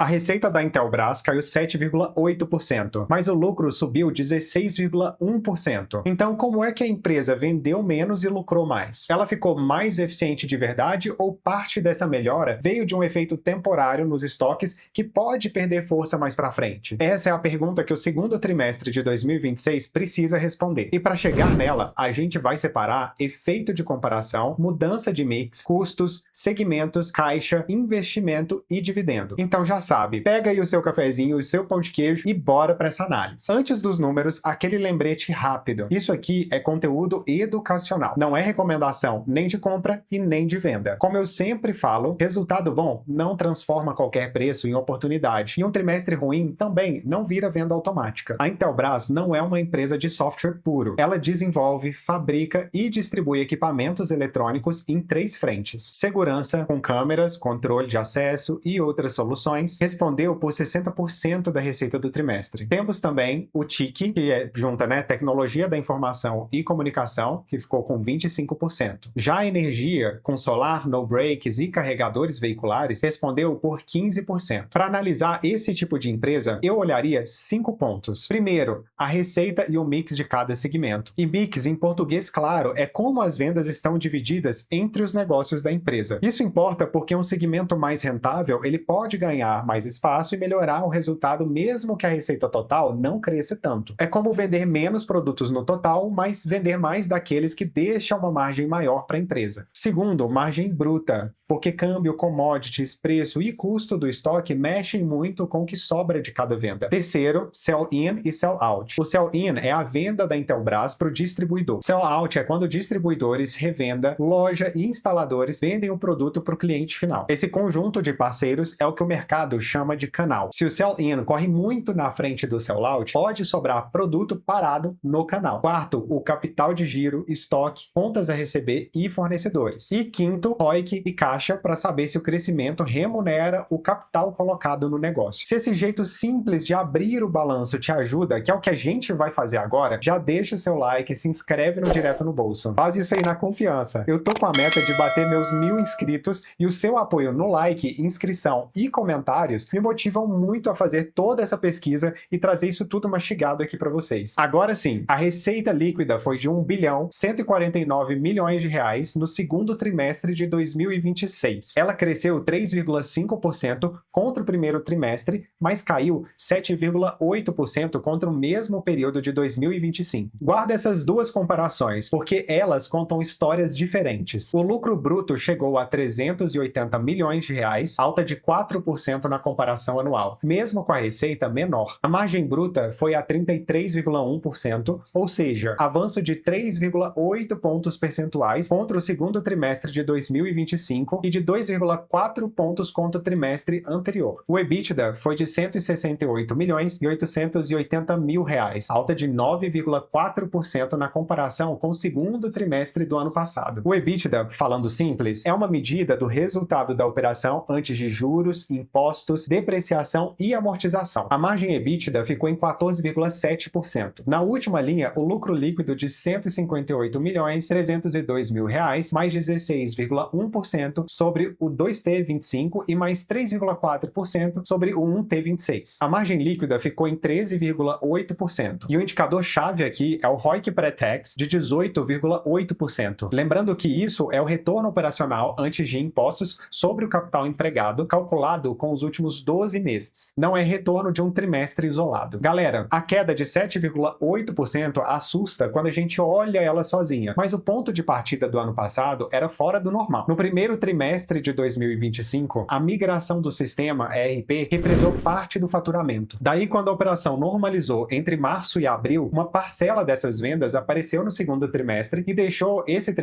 A receita da Intelbras caiu 7,8%, mas o lucro subiu 16,1%. Então, como é que a empresa vendeu menos e lucrou mais? Ela ficou mais eficiente de verdade ou parte dessa melhora veio de um efeito temporário nos estoques que pode perder força mais para frente? Essa é a pergunta que o segundo trimestre de 2026 precisa responder. E para chegar nela, a gente vai separar efeito de comparação, mudança de mix, custos, segmentos, caixa, investimento e dividendo. Então já sabe, pega aí o seu cafezinho, o seu pão de queijo e bora para essa análise. Antes dos números, aquele lembrete rápido. Isso aqui é conteúdo educacional. Não é recomendação nem de compra e nem de venda. Como eu sempre falo, resultado bom não transforma qualquer preço em oportunidade. E um trimestre ruim também não vira venda automática. A Intelbras não é uma empresa de software puro. Ela desenvolve, fabrica e distribui equipamentos eletrônicos em 3 frentes. Segurança, com câmeras, controle de acesso e outras soluções, respondeu por 60% da receita do trimestre. Temos também o TIC, que junta tecnologia da informação e comunicação, que ficou com 25%. Já a energia, com solar, no-breaks e carregadores veiculares, respondeu por 15%. Para analisar esse tipo de empresa, eu olharia 5 pontos. Primeiro, a receita e o mix de cada segmento. E mix, em português claro, é como as vendas estão divididas entre os negócios da empresa. Isso importa porque um segmento mais rentável, ele pode ganhar mais espaço e melhorar o resultado mesmo que a receita total não cresça tanto. É como vender menos produtos no total, mas vender mais daqueles que deixam uma margem maior para a empresa. Segundo, margem bruta, porque câmbio, commodities, preço e custo do estoque mexem muito com o que sobra de cada venda. Terceiro, sell-in e sell-out. O sell-in é a venda da Intelbras para o distribuidor. Sell-out é quando distribuidores, revenda, loja e instaladores vendem o produto para o cliente final. Esse conjunto de parceiros é o que o mercado chama de canal. Se o sell-in corre muito na frente do sell-out, pode sobrar produto parado no canal. Quarto, o capital de giro, estoque, contas a receber e fornecedores. E quinto, ROIC e caixa para saber se o crescimento remunera o capital colocado no negócio. Se esse jeito simples de abrir o balanço te ajuda, que é o que a gente vai fazer agora, já deixa o seu like e se inscreve no Direto no Bolso. Faz isso aí na confiança. Eu tô com a meta de bater meus 1000 inscritos e o seu apoio no like, inscrição e comentários me motivam muito a fazer toda essa pesquisa e trazer isso tudo mastigado aqui para vocês. Agora sim, a receita líquida foi de 1 bilhão 149 milhões de reais no segundo trimestre de 2026. Ela cresceu 3,5% contra o primeiro trimestre, mas caiu 7,8% contra o mesmo período de 2025. Guarda essas duas comparações, porque elas contam histórias diferentes. O lucro bruto chegou a 380 milhões de reais, alta de 4% na comparação anual, mesmo com a receita menor. A margem bruta foi a 33,1%, ou seja, avanço de 3,8 pontos percentuais contra o segundo trimestre de 2025 e de 2,4 pontos contra o trimestre anterior. O EBITDA foi de 168 milhões e 880 mil reais, alta de 9,4% na comparação com o segundo trimestre do ano passado. O EBITDA, falando simples, é uma medida do resultado da operação antes de juros, impostos, depreciação e amortização. A margem EBITDA ficou em 14,7%. Na última linha, o lucro líquido de 158 milhões 302 mil reais, mais 16,1% sobre o 2T25 e mais 3,4% sobre o 1T26. A margem líquida ficou em 13,8%. E o indicador-chave aqui é o ROIC pré-tax de 18,8%. Lembrando que isso é o retorno operacional antes de impostos sobre o capital empregado, calculado com os últimos 12 meses. Não é retorno de um trimestre isolado. Galera, a queda de 7,8% assusta quando a gente olha ela sozinha, mas o ponto de partida do ano passado era fora do normal. No primeiro trimestre de 2025, a migração do sistema ERP represou parte do faturamento. Daí, quando a operação normalizou entre março e abril, uma parcela dessas vendas apareceu no segundo trimestre e deixou esse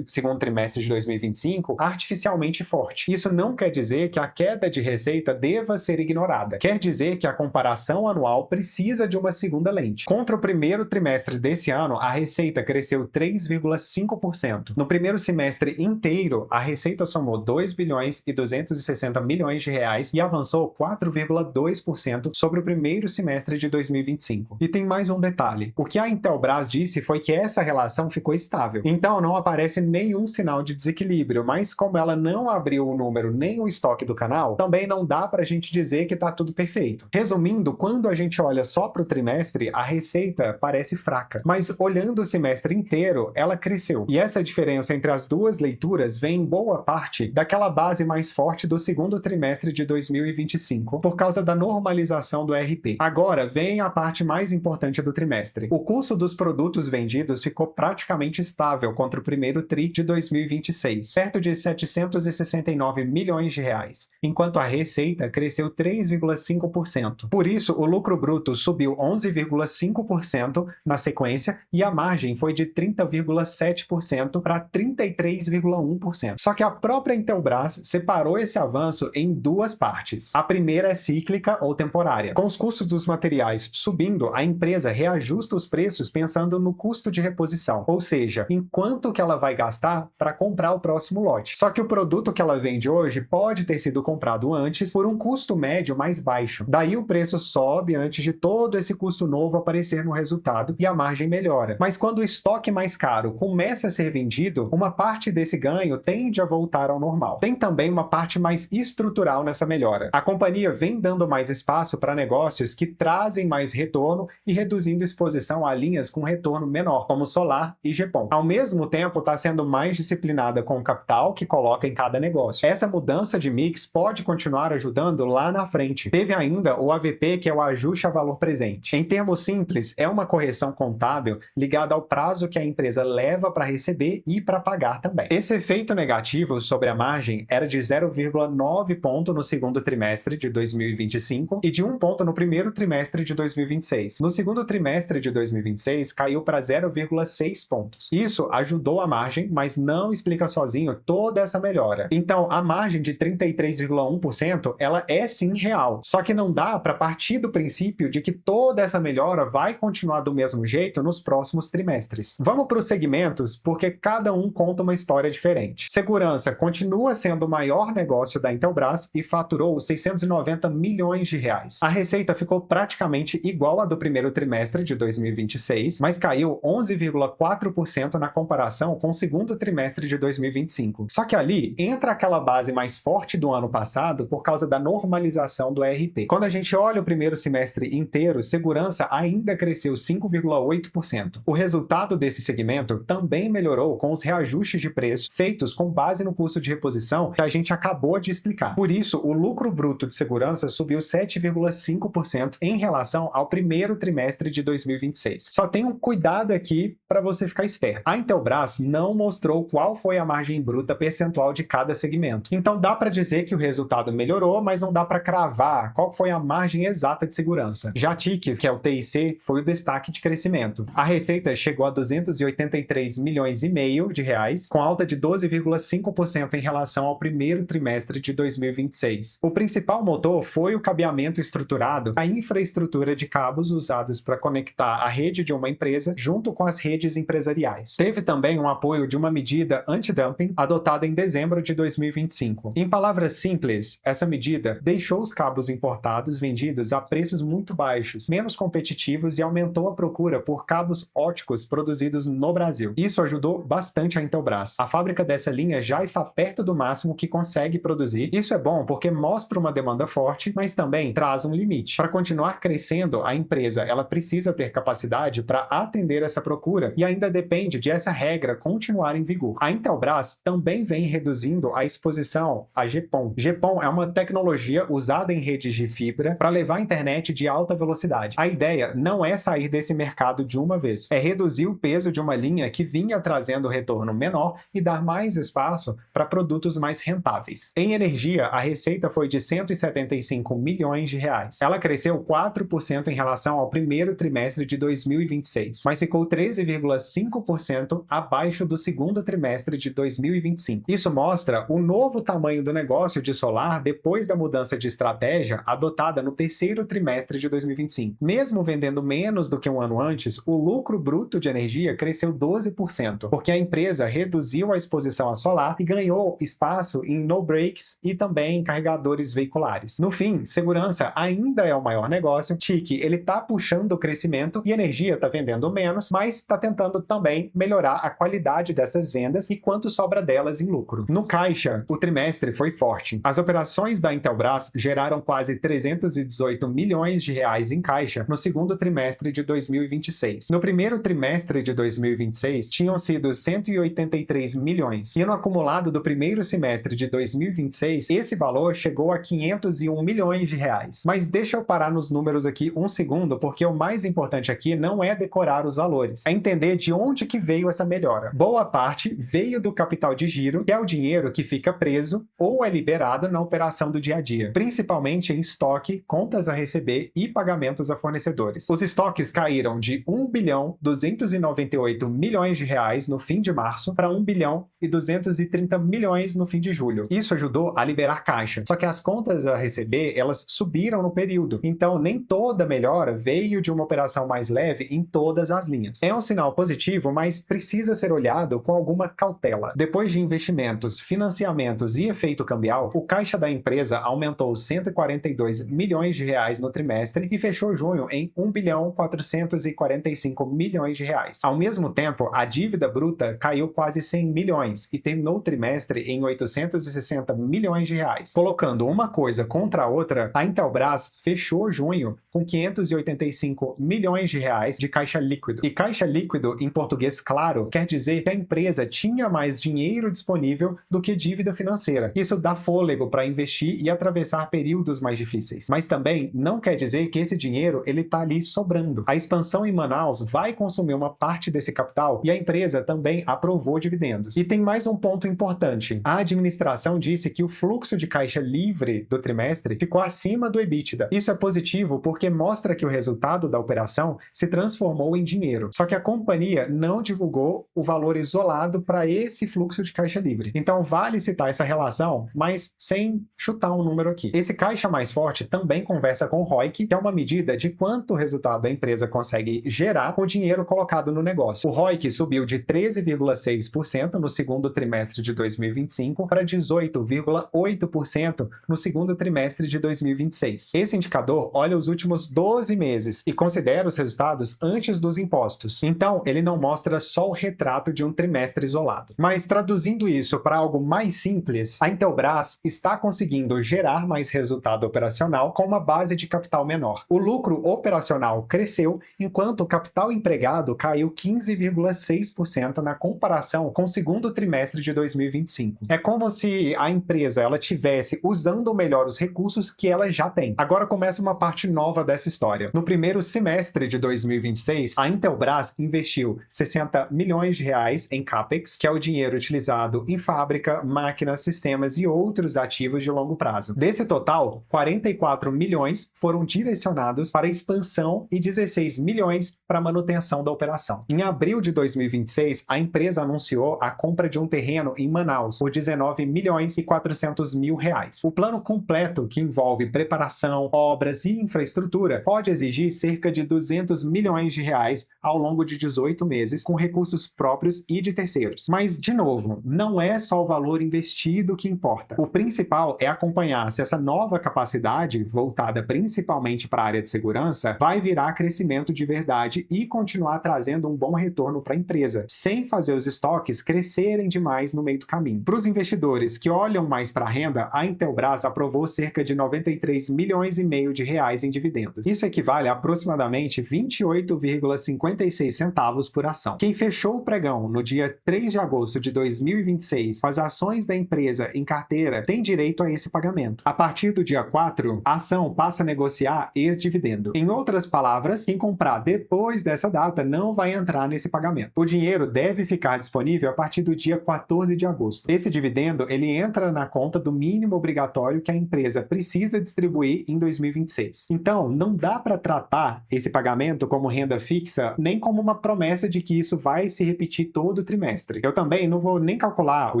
segundo trimestre de 2025 artificialmente forte. Isso não quer dizer que a queda de receita deva ser ignorada. Quer dizer que a comparação anual precisa de uma segunda lente. Contra o primeiro trimestre desse ano, a receita cresceu 3,5%. No primeiro semestre inteiro, a receita somou 2 bilhões e 260 milhões de reais e avançou 4,2% sobre o primeiro semestre de 2025. E tem mais um detalhe. O que a Intelbras disse foi que essa relação ficou estável. Então não aparece nenhum sinal de desequilíbrio, mas como ela não abriu o número nem o estoque do canal, também não dá para a gente dizer que está tudo perfeito. Resumindo, quando a gente olha só para o trimestre, a receita parece fraca, mas olhando o semestre inteiro, ela cresceu. E essa diferença entre as duas leituras vem em boa parte daquela base mais forte do segundo trimestre de 2025, por causa da normalização do RP. Agora vem a parte mais importante do trimestre. O custo dos produtos vendidos ficou praticamente estável contra o primeiro tri de 2026, perto de 769 milhões de reais, enquanto a receita cresceu 3,5%. Por isso, o lucro bruto subiu 11,5% na sequência e a margem foi de 30,7% para 33,1%. Só que a própria Intelbras separou esse avanço em duas partes. A primeira é cíclica ou temporária. Com os custos dos materiais subindo, a empresa reajusta os preços pensando no custo de reposição, ou seja, em quanto que ela vai gastar para comprar o próximo lote. Só que o produto que ela vende hoje pode ter sido comprado antes por um custo médio mais baixo. Daí o preço sobe antes de todo esse custo novo aparecer no resultado e a margem melhora. Mas quando o estoque mais caro começa a ser vendido, uma parte desse ganho tende a voltar ao normal. Tem também uma parte mais estrutural nessa melhora. A companhia vem dando mais espaço para negócios que trazem mais retorno e reduzindo exposição a linhas com retorno menor, como Solar e GPON. Ao mesmo tempo, está sendo mais disciplinada com o capital que coloca em cada negócio. Essa mudança de mix pode continuar ajudando lá na frente. Teve ainda o AVP, que é o ajuste a valor presente. Em termos simples, é uma correção contábil ligada ao prazo que a empresa leva para receber e para pagar também. Esse efeito negativo sobre a margem era de 0,9 ponto no segundo trimestre de 2025 e de 1 ponto no primeiro trimestre de 2026. No segundo trimestre de 2026, caiu para 0,6 pontos. Isso ajudou a margem, mas não explica sozinho toda essa melhora. Então, a margem de 33,1%, ela é sim real. Só que não dá para partir do princípio de que toda essa melhora vai continuar do mesmo jeito nos próximos trimestres. Vamos para os segmentos, porque cada um conta uma história diferente. Segurança continua sendo o maior negócio da Intelbras e faturou 690 milhões de reais. A receita ficou praticamente igual à do primeiro trimestre de 2026, mas caiu 11,4% na comparação com o segundo trimestre de 2025. Só que ali entra aquela base mais forte do ano passado por causa da normalização do ERP. Quando a gente olha o primeiro semestre inteiro, segurança ainda cresceu 5,8%. O resultado desse segmento também melhorou com os reajustes de preço feitos com base no custo de reposição que a gente acabou de explicar. Por isso, o lucro bruto de segurança subiu 7,5% em relação ao primeiro trimestre de 2026. Só tem um cuidado aqui para você ficar esperto. A Intelbras não mostrou qual foi a margem bruta percentual de cada segmento. Então dá para dizer que o resultado melhorou, mas não dá para cravar qual foi a margem exata de segurança. Já a TIC, que é o TIC, foi o destaque de crescimento. A receita chegou a 283 milhões e meio de reais, com alta de 12,5% em relação ao primeiro trimestre de 2026. O principal motor foi o cabeamento estruturado, a infraestrutura de cabos usados para conectar a rede de uma empresa junto com as redes empresariais. Teve também um apoio de uma medida anti-dumping adotada em dezembro de 2025. Em palavras simples, essa medida deixou os cabos importados vendidos a preços muito baixos, menos competitivos e aumentou a procura por cabos óticos produzidos no Brasil. Isso ajudou bastante a Intelbras. A fábrica dessa linha já está perto do máximo que consegue produzir. Isso é bom porque mostra uma demanda forte, mas também traz um limite. Para continuar crescendo, a empresa ela precisa ter capacidade para atender essa procura e ainda depende de essa regra continuar em vigor. A Intelbras também vem reduzindo a exposição a GPON. GPON é uma tecnologia usada em redes de fibra para levar a internet de alta velocidade. A ideia não é sair desse mercado de uma vez, é reduzir o peso de uma linha que vinha trazendo retorno menor e dar mais espaço para produtos mais rentáveis. Em energia, a receita foi de 175 milhões de reais. Ela cresceu 4% em relação ao primeiro trimestre de 2026, mas ficou 13,5% abaixo do segundo trimestre de 2025. Isso mostra o novo tamanho do negócio de solar depois da mudança de estratégia adotada no terceiro trimestre de 2025. Mesmo vendendo menos do que um ano antes, o lucro bruto de energia cresceu 12%, porque a empresa reduziu a exposição a solar e ganhou espaço em no-breaks e também em carregadores veiculares. No fim, segurança ainda é o maior negócio. TIC, ele está puxando o crescimento e energia está vendendo menos, mas está tentando também melhorar a qualidade dessas vendas e quanto sobra delas em lucro. No caixa, o trimestre foi forte. As operações operações da Intelbras geraram quase 318 milhões de reais em caixa no segundo trimestre de 2026. No primeiro trimestre de 2026, tinham sido 183 milhões. E no acumulado do primeiro semestre de 2026, esse valor chegou a 501 milhões de reais. Mas deixa eu parar nos números aqui um segundo, porque o mais importante aqui não é decorar os valores, é entender de onde que veio essa melhora. Boa parte veio do capital de giro, que é o dinheiro que fica preso ou é liberado na operação do dia a dia, principalmente em estoque, contas a receber e pagamentos a fornecedores. Os estoques caíram de 1 bilhão 298 milhões de reais no fim de março para 1 bilhão e 230 milhões no fim de julho. Isso ajudou a liberar caixa. Só que as contas a receber, elas subiram no período. Então, nem toda melhora veio de uma operação mais leve em todas as linhas. É um sinal positivo, mas precisa ser olhado com alguma cautela. Depois de investimentos, financiamentos e efeito cambial, o caixa da empresa aumentou 142 milhões de reais no trimestre e fechou junho em 1 bilhão 445 milhões de reais. Ao mesmo tempo, a dívida bruta caiu quase 100 milhões e terminou o trimestre em 860 milhões de reais. Colocando uma coisa contra a outra, a Intelbras fechou junho com 585 milhões de reais de caixa líquido. E caixa líquido, em português claro, quer dizer que a empresa tinha mais dinheiro disponível do que dívida financeira. Isso dá fôlego para investir e atravessar períodos mais difíceis. Mas também não quer dizer que esse dinheiro ele está ali sobrando. A expansão em Manaus vai consumir uma parte desse capital e a empresa também aprovou dividendos. E tem mais um ponto importante. A administração disse que o fluxo de caixa livre do trimestre ficou acima do EBITDA. Isso é positivo porque mostra que o resultado da operação se transformou em dinheiro. Só que a companhia não divulgou o valor isolado para esse fluxo de caixa livre. Então vale citar essa relação, mas sem chutar um número aqui. Esse caixa mais forte também conversa com o ROIC, que é uma medida de quanto resultado a empresa consegue gerar com o dinheiro colocado no negócio. O ROIC subiu de 13,6% no segundo trimestre de 2025 para 18,8% no segundo trimestre de 2026. Esse indicador olha os últimos 12 meses e considera os resultados antes dos impostos. Então, ele não mostra só o retrato de um trimestre isolado. Mas traduzindo isso para algo mais simples, a Intelbras está conseguindo gerar mais resultado operacional com uma base de capital menor. O lucro operacional cresceu, enquanto o capital empregado caiu 15,6% na comparação com o segundo trimestre de 2025. É como se a empresa ela tivesse usando melhor os recursos que ela já tem. Agora começa uma parte nova dessa história. No primeiro semestre de 2026, a Intelbras investiu 60 milhões de reais em CAPEX, que é o dinheiro utilizado em fábrica, máquinas, sistemas e outros ativos de longo prazo. Desse total, 44 milhões foram direcionados para expansão e 16 milhões para manutenção da operação. Em abril de 2026, a empresa anunciou a compra de um terreno em Manaus por 19 milhões e 400 mil reais. O plano completo, que envolve preparação, obras e infraestrutura, pode exigir cerca de 200 milhões de reais ao longo de 18 meses, com recursos próprios e de terceiros. Mas, de novo, não é só o valor investido que importa. O principal é acompanhar se essa nova capacidade, voltada principalmente para a área de segurança, vai virar crescimento de verdade e continuar trazendo um bom retorno para a empresa, sem fazer os estoques crescerem demais no meio do caminho. Para os investidores que olham mais para a renda, a Intelbras aprovou cerca de 93 milhões e meio de reais em dividendos. Isso equivale a aproximadamente 28,56 centavos por ação. Quem fechou o pregão no dia 3 de agosto de 2026 com as ações da empresa em carteira tem direito a esse pagamento. A partir do dia 4, a ação passa a negociar ex-dividendo. Em outras palavras, quem comprar depois dessa data não vai entrar nesse pagamento. O dinheiro deve ficar disponível a partir do dia 14 de agosto. Esse dividendo ele entra na conta do mínimo obrigatório que a empresa precisa distribuir em 2026. Então, não dá para tratar esse pagamento como renda fixa, nem como uma promessa de que isso vai se repetir todo o trimestre. Eu também não vou nem calcular o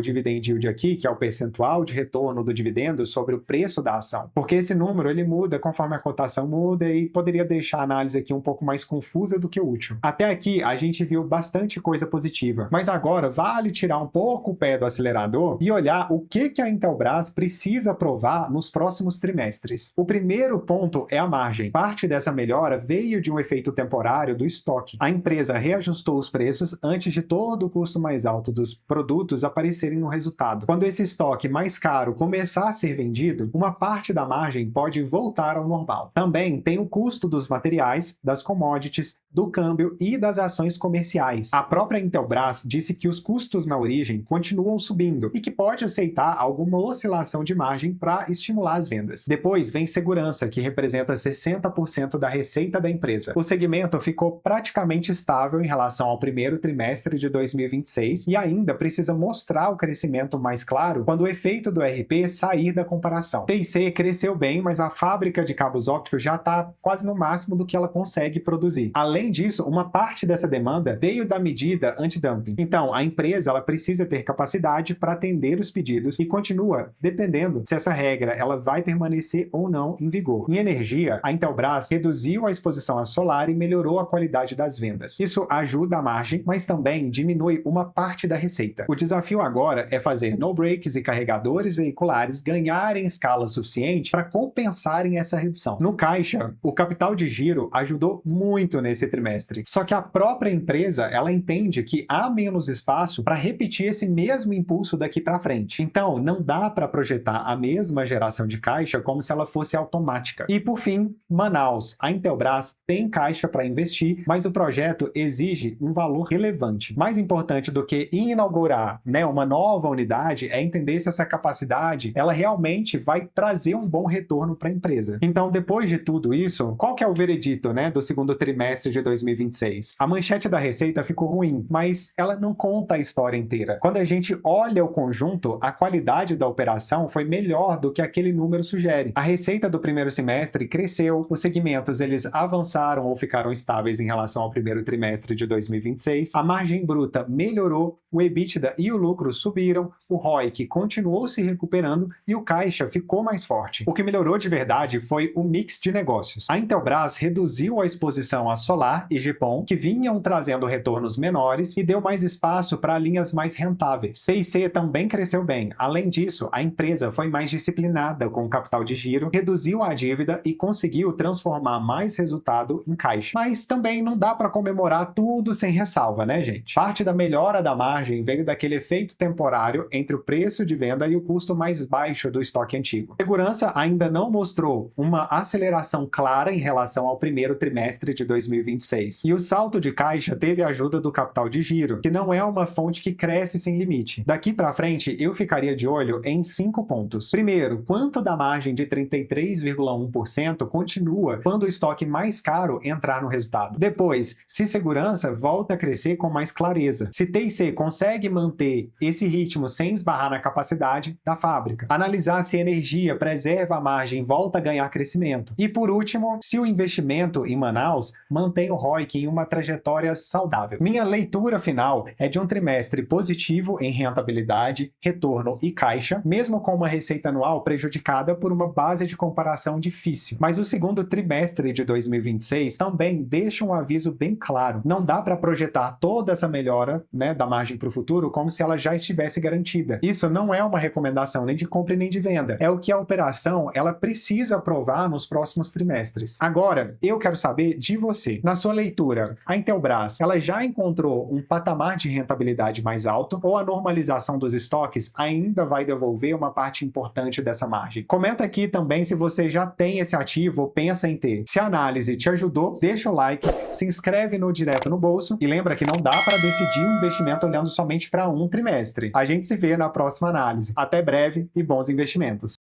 dividend yield aqui, que é o percentual de retorno do dividendo sobre o preço da ação, porque esse número ele muda conforme a cotação muda e poderia deixar a análise aqui um pouco mais confusa do que útil. Até aqui a gente viu bastante coisa positiva, mas agora vale tirar um pouco o pé do acelerador e olhar o que a Intelbras precisa provar nos próximos trimestres. O primeiro ponto é a margem. Parte dessa melhora veio de um efeito temporário do estoque. A empresa reajustou os preços antes de todo o custo mais alto dos produtos aparecerem no resultado. Quando esse estoque mais caro começou começar a ser vendido, uma parte da margem pode voltar ao normal. Também tem o custo dos materiais, das commodities, do câmbio e das ações comerciais. A própria Intelbras disse que os custos na origem continuam subindo e que pode aceitar alguma oscilação de margem para estimular as vendas. Depois vem segurança, que representa 60% da receita da empresa. O segmento ficou praticamente estável em relação ao primeiro trimestre de 2026 e ainda precisa mostrar o crescimento mais claro quando o efeito do ERP sair da comparação. TIC cresceu bem, mas a fábrica de cabos ópticos já está quase no máximo do que ela consegue produzir. Além disso, uma parte dessa demanda veio da medida antidumping. Então, a empresa ela precisa ter capacidade para atender os pedidos e continua dependendo se essa regra ela vai permanecer ou não em vigor. Em energia, a Intelbras reduziu a exposição à solar e melhorou a qualidade das vendas. Isso ajuda a margem, mas também diminui uma parte da receita. O desafio agora é fazer no-breaks e carregadores veiculares ganharem escala suficiente para compensarem essa redução. No caixa, o capital de giro ajudou muito nesse trimestre. Só que a própria empresa, ela entende que há menos espaço para repetir esse mesmo impulso daqui para frente. Então, não dá para projetar a mesma geração de caixa como se ela fosse automática. E por fim, Manaus. A Intelbras tem caixa para investir, mas o projeto exige um valor relevante. Mais importante do que inaugurar, uma nova unidade é entender se essa capacidade ela realmente vai trazer um bom retorno para a empresa. Então, depois de tudo isso, qual que é o veredito, do segundo trimestre de 2026? A manchete da receita ficou ruim, mas ela não conta a história inteira. Quando a gente olha o conjunto, a qualidade da operação foi melhor do que aquele número sugere. A receita do primeiro semestre cresceu, os segmentos eles avançaram ou ficaram estáveis em relação ao primeiro trimestre de 2026, a margem bruta melhorou, o EBITDA e o lucro subiram, o ROIC continuou se recuperando e o caixa ficou mais forte. O que melhorou de verdade foi o mix de negócios. A Intelbras reduziu a exposição a solar e GPON, que vinham trazendo retornos menores, e deu mais espaço para linhas mais rentáveis. TIC também cresceu bem. Além disso, a empresa foi mais disciplinada com o capital de giro, reduziu a dívida e conseguiu transformar mais resultado em caixa. Mas também não dá para comemorar tudo sem ressalva, gente? Parte da melhora da margem veio daquele efeito temporário entre o preço de venda e o custo mais baixo do estoque antigo. Segurança ainda não mostrou uma aceleração clara em relação ao primeiro trimestre de 2026. E o salto de caixa teve a ajuda do capital de giro, que não é uma fonte que cresce sem limite. Daqui para frente, eu ficaria de olho em 5 pontos. Primeiro, quanto da margem de 33,1% continua quando o estoque mais caro entrar no resultado. Depois, se segurança volta a crescer com mais clareza. Se TIC consegue manter esse ritmo sem esbarrar na capacidade da fábrica. Analisar se a energia preserva a margem e volta a ganhar crescimento. E por último, se o investimento em Manaus mantém o ROIC em uma trajetória saudável. Minha leitura final é de um trimestre positivo em rentabilidade, retorno e caixa, mesmo com uma receita anual prejudicada por uma base de comparação difícil. Mas o segundo trimestre de 2026 também deixa um aviso bem claro. Não dá para projetar toda essa melhora da margem para o futuro como se ela já estivesse garantida. Isso não é uma recomendação nem de compra nem de venda. É o que a operação ela precisa provar nos próximos trimestres. Agora, eu quero saber de você. Na sua leitura, a Intelbras ela já encontrou um patamar de rentabilidade mais alto ou a normalização dos estoques ainda vai devolver uma parte importante dessa margem? Comenta aqui também se você já tem esse ativo ou pensa em ter. Se a análise te ajudou, deixa o like, se inscreve no Direto no Bolso e lembra que não dá para decidir um investimento olhando somente para um trimestre. A gente se vê na próxima análise. Até breve e bons investimentos!